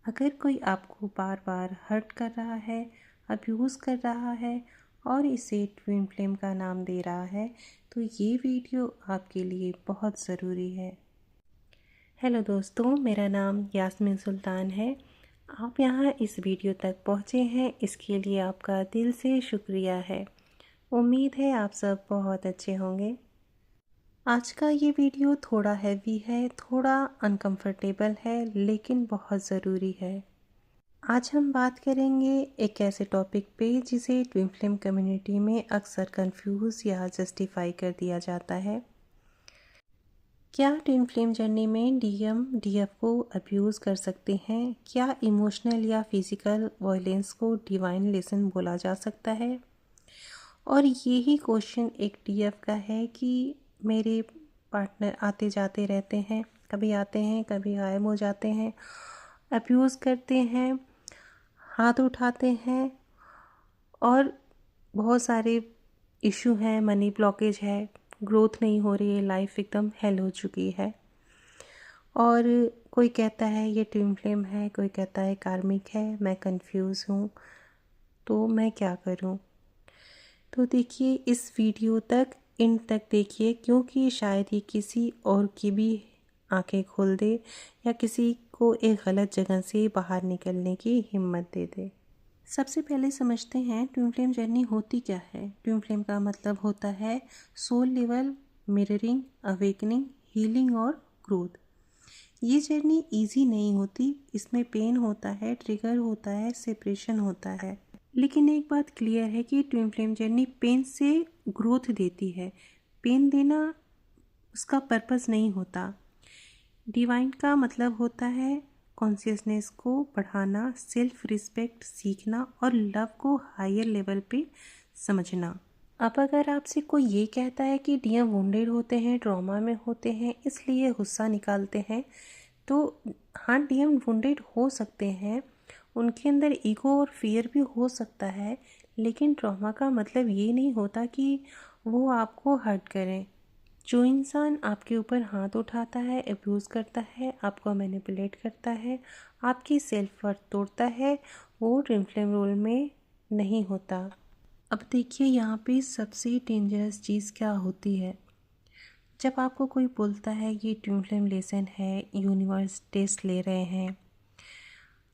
अगर कोई आपको बार बार हर्ट कर रहा है, अब्यूज़ कर रहा है और इसे ट्विन फ्लेम का नाम दे रहा है, तो ये वीडियो आपके लिए बहुत ज़रूरी है। हेलो दोस्तों, मेरा नाम यास्मीन सुल्तान है। आप यहाँ इस वीडियो तक पहुँचे हैं, इसके लिए आपका दिल से शुक्रिया है। उम्मीद है आप सब बहुत अच्छे होंगे। आज का ये वीडियो थोड़ा हैवी है, थोड़ा अनकंफर्टेबल है, लेकिन बहुत ज़रूरी है। आज हम बात करेंगे एक ऐसे टॉपिक पे जिसे ट्विन फ्लेम कम्युनिटी में अक्सर कंफ्यूज या जस्टिफाई कर दिया जाता है। क्या ट्विन फ्लेम जर्नी में डीएम डीएफ को अब्यूज़ कर सकते हैं? क्या इमोशनल या फिज़िकल वायलेंस को डिवाइन लेसन बोला जा सकता है? और यही क्वेश्चन एक डीएफ का है कि मेरे पार्टनर आते जाते रहते हैं, कभी आते हैं कभी गायब हो जाते हैं, अब्यूज़ करते हैं, हाथ उठाते हैं और बहुत सारे इशू हैं, मनी ब्लॉकेज है, ग्रोथ नहीं हो रही है, लाइफ एकदम हेल हो चुकी है। और कोई कहता है ये ट्विन फ्लेम है, कोई कहता है कार्मिक है, मैं कंफ्यूज हूँ, तो मैं क्या करूँ? तो देखिए इस वीडियो तक इन तक देखिए, क्योंकि शायद ये किसी और की भी आंखें खोल दे या किसी को एक गलत जगह से बाहर निकलने की हिम्मत दे दे। सबसे पहले समझते हैं ट्विन फ्लेम जर्नी होती क्या है। ट्विन फ्लेम का मतलब होता है soul level mirroring, awakening, healing और ग्रोथ। ये जर्नी इजी नहीं होती, इसमें पेन होता है, ट्रिगर होता है, सेपरेशन होता है। लेकिन एक बात क्लियर है कि ट्विन फ्लेम जर्नी पेन से ग्रोथ देती है। पेन देना उसका पर्पस नहीं होता। डिवाइन का मतलब होता है कॉन्शियसनेस को बढ़ाना, सेल्फ रिस्पेक्ट सीखना और लव को हायर लेवल पे समझना। अब अगर आपसे कोई ये कहता है कि डीएम वुंडेड होते हैं, ट्रॉमा में होते हैं, इसलिए गुस्सा निकालते हैं, तो हाँ, डीएम वुंडेड हो सकते हैं, उनके अंदर ईगो और फियर भी हो सकता है, लेकिन ट्रॉमा का मतलब ये नहीं होता कि वो आपको हर्ट करें। जो इंसान आपके ऊपर हाथ उठाता है, अब्यूज़ करता है, आपको मैनिपुलेट करता है, आपकी सेल्फ वर्थ तोड़ता है, वो ट्विन फ्लेम रोल में नहीं होता। अब देखिए यहाँ पे सबसे डेंजरस चीज़ क्या होती है। जब आपको कोई बोलता है ये ट्विन फ्लेम लेसन है, यूनिवर्स टेस्ट ले रहे हैं,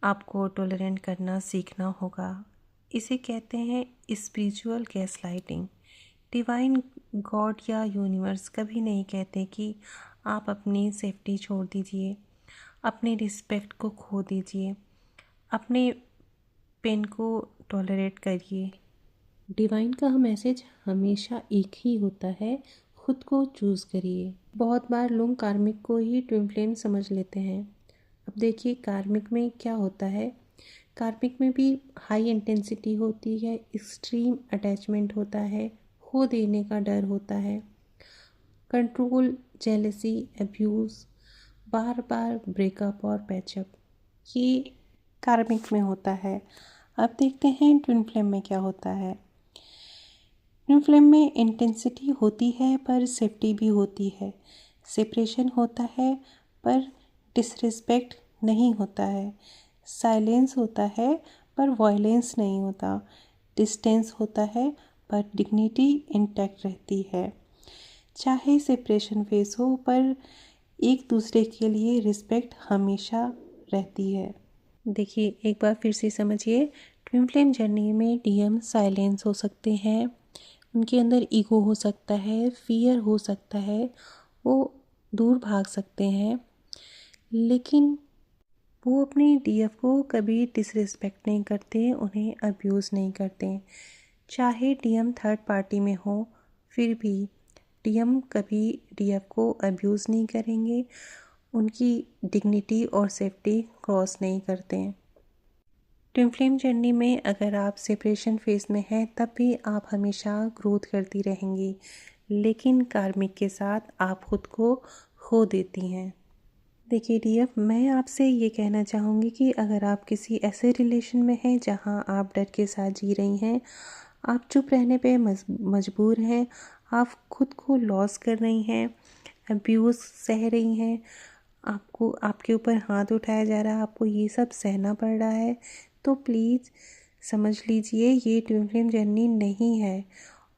आपको टॉलरेंट करना सीखना होगा, इसे कहते हैं स्पिरिचुअल गैसलाइटिंग। डिवाइन गॉड या यूनिवर्स कभी नहीं कहते कि आप अपनी सेफ्टी छोड़ दीजिए, अपने रिस्पेक्ट को खो दीजिए, अपने पेन को टॉलरेट करिए। डिवाइन का मैसेज हमेशा एक ही होता है, खुद को चूज़ करिए। बहुत बार लोग कार्मिक को ही ट्विन फ्लेम समझ लेते हैं। अब देखिए कार्मिक में क्या होता है। कार्मिक में भी हाई इंटेंसिटी होती है, एक्सट्रीम अटैचमेंट होता है, खो देने का डर होता है, कंट्रोल, जेलसी, अब्यूज़, बार बार ब्रेकअप और पैचअप, ये कार्मिक में होता है। अब देखते हैं ट्विन फ्लेम में क्या होता है। ट्विन फ्लेम में इंटेंसिटी होती है पर सेफ्टी भी होती है, सेपरेशन होता है पर डिसरिस्पेक्ट नहीं होता है, साइलेंस होता है पर वायलेंस नहीं होता, डिस्टेंस होता है पर डिग्निटी इंटैक्ट रहती है। चाहे सेपरेशन फेस हो पर एक दूसरे के लिए रिस्पेक्ट हमेशा रहती है। देखिए एक बार फिर से समझिए, ट्विन फ्लेम जर्नी में डीएम साइलेंस हो सकते हैं, उनके अंदर ईगो हो सकता है, फियर हो सकता है, वो दूर भाग सकते हैं, लेकिन वो अपनी डीएफ को कभी डिसरिस्पेक्ट नहीं करते, उन्हें अब्यूज़ नहीं करते। चाहे डीएम थर्ड पार्टी में हो, फिर भी डीएम कभी डीएफ को अब्यूज़ नहीं करेंगे, उनकी डिग्निटी और सेफ्टी क्रॉस नहीं करते। ट्विन फ्लेम जर्नी में अगर आप सेपरेशन फेज में हैं, तब भी आप हमेशा ग्रोथ करती रहेंगी, लेकिन कार्मिक के साथ आप खुद को खो देती हैं। देखिए डीएफ, मैं आपसे ये कहना चाहूँगी कि अगर आप किसी ऐसे रिलेशन में हैं जहाँ आप डर के साथ जी रही हैं, आप चुप रहने पे मजबूर हैं, आप खुद को लॉस कर रही हैं, अब्यूज़ सह रही हैं, आपको आपके ऊपर हाथ उठाया जा रहा है, आपको ये सब सहना पड़ रहा है, तो प्लीज़ समझ लीजिए ये ट्विन फ्लेम जर्नी नहीं है।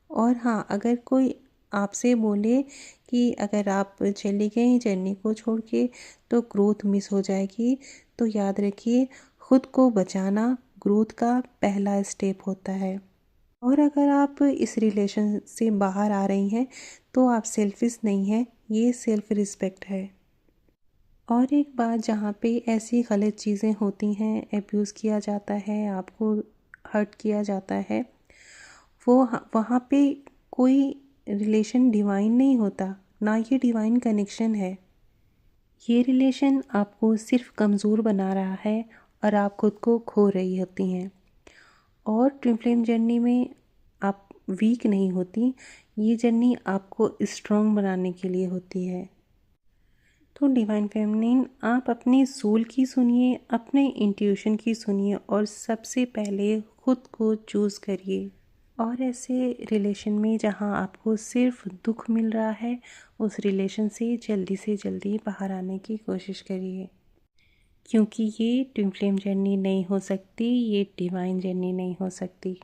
और हाँ, अगर कोई आपसे बोले कि अगर आप चले गए जर्नी को छोड़ के तो ग्रोथ मिस हो जाएगी, तो याद रखिए खुद को बचाना ग्रोथ का पहला स्टेप होता है। और अगर आप इस रिलेशन से बाहर आ रही हैं तो आप सेल्फिश नहीं हैं, ये सेल्फ रिस्पेक्ट है। और एक बात, जहाँ पे ऐसी गलत चीज़ें होती हैं, अब्यूज़ किया जाता है, आपको हर्ट किया जाता है, वो वहाँ पे कोई रिलेशन डिवाइन नहीं होता, ना ये डिवाइन कनेक्शन है। ये रिलेशन आपको सिर्फ कमज़ोर बना रहा है और आप खुद को खो रही होती हैं। और ट्विन फ्लेम जर्नी में आप वीक नहीं होती, ये जर्नी आपको स्ट्रॉन्ग बनाने के लिए होती है। तो डिवाइन फेमिनिन, आप अपने सोल की सुनिए, अपने इंट्यूशन की सुनिए और सबसे पहले खुद को चूज़ करिए। और ऐसे रिलेशन में जहाँ आपको सिर्फ दुख मिल रहा है, उस रिलेशन से जल्दी बाहर आने की कोशिश करिए, क्योंकि ये ट्विन फ्लेम जर्नी नहीं हो सकती, ये डिवाइन जर्नी नहीं हो सकती।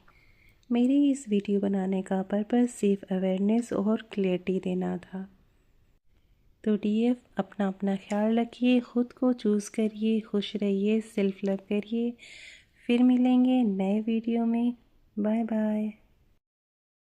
मेरे इस वीडियो बनाने का पर्पज़ सिर्फ अवेयरनेस और क्लियरिटी देना था। तो डीएफ, अपना अपना ख्याल रखिए, ख़ुद को चूज़ करिए, खुश रहिए, सेल्फ लव करिए। फिर मिलेंगे नए वीडियो में। Bye bye.